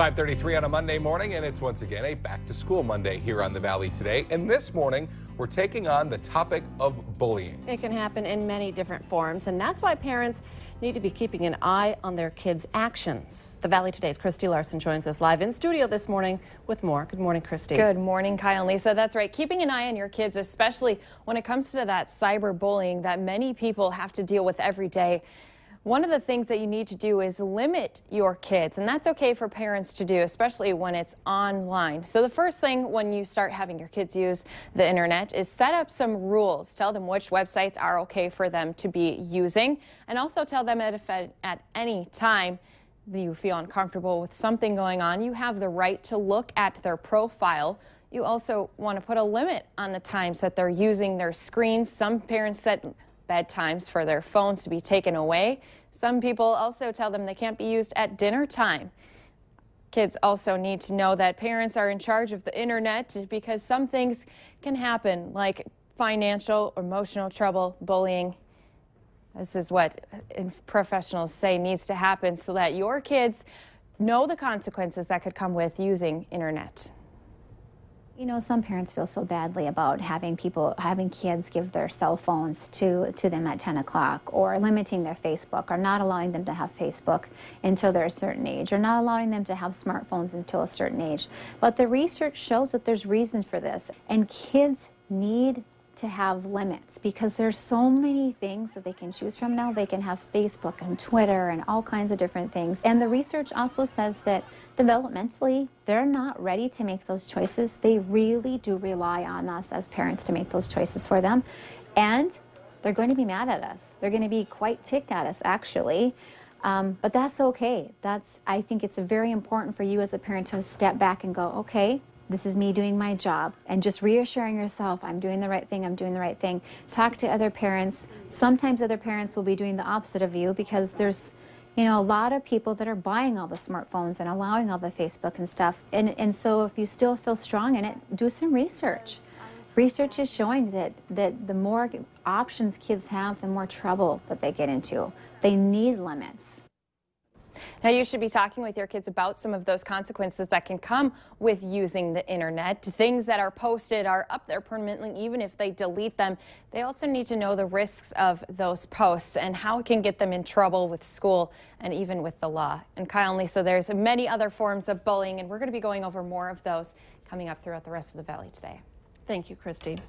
5:33 on a Monday morning, and it's once again a back-to-school Monday here on the Valley today. And this morning, we're taking on the topic of bullying. It can happen in many different forms, and that's why parents need to be keeping an eye on their kids' actions. The Valley Today's Christy Larson joins us live in studio this morning with more. Good morning, Christy. Good morning, Kyle and Lisa. That's right. Keeping an eye on your kids, especially when it comes to that cyberbullying that many people have to deal with every day. One of the things that you need to do is limit your kids, and that's okay for parents to do, especially when it's online. So the first thing when you start having your kids use the internet is set up some rules. Tell them which websites are okay for them to be using, and also tell them that if at any time you feel uncomfortable with something going on, you have the right to look at their profile. You also want to put a limit on the times that they're using their screens. Some parents set bedtimes for their phones to be taken away. Some people also tell them they can't be used at dinner time. Kids also need to know that parents are in charge of the internet because some things can happen, like financial, emotional trouble, bullying. This is what professionals say needs to happen so that your kids know the consequences that could come with using internet. You know, some parents feel so badly about having kids give their cell phones to them at 10 o'clock, or limiting their Facebook, or not allowing them to have Facebook until they're a certain age, or not allowing them to have smartphones until a certain age. But the research shows that there's reason for this, and kids need to have limits because there's so many things that they can choose from now. They can have Facebook and Twitter and all kinds of different things. And the research also says that developmentally, they're not ready to make those choices. They really do rely on us as parents to make those choices for them. And they're going to be mad at us. They're going to be quite ticked at us, actually. But that's okay. I think it's very important for you as a parent to step back and go, okay, this is me doing my job, and just reassuring yourself, I'm doing the right thing, I'm doing the right thing. Talk to other parents. Sometimes other parents will be doing the opposite of you because there's, you know, a lot of people that are buying all the smartphones and allowing all the Facebook and stuff. And so if you still feel strong in it, do some research. Research is showing that the more options kids have, the more trouble that they get into. They need limits. Now, you should be talking with your kids about some of those consequences that can come with using the internet. Things that are posted are up there permanently, even if they delete them. They also need to know the risks of those posts and how it can get them in trouble with school and even with the law. And Kyle and Lisa, there's many other forms of bullying, and we're going to be going over more of those coming up throughout the rest of the Valley today. Thank you, Christy.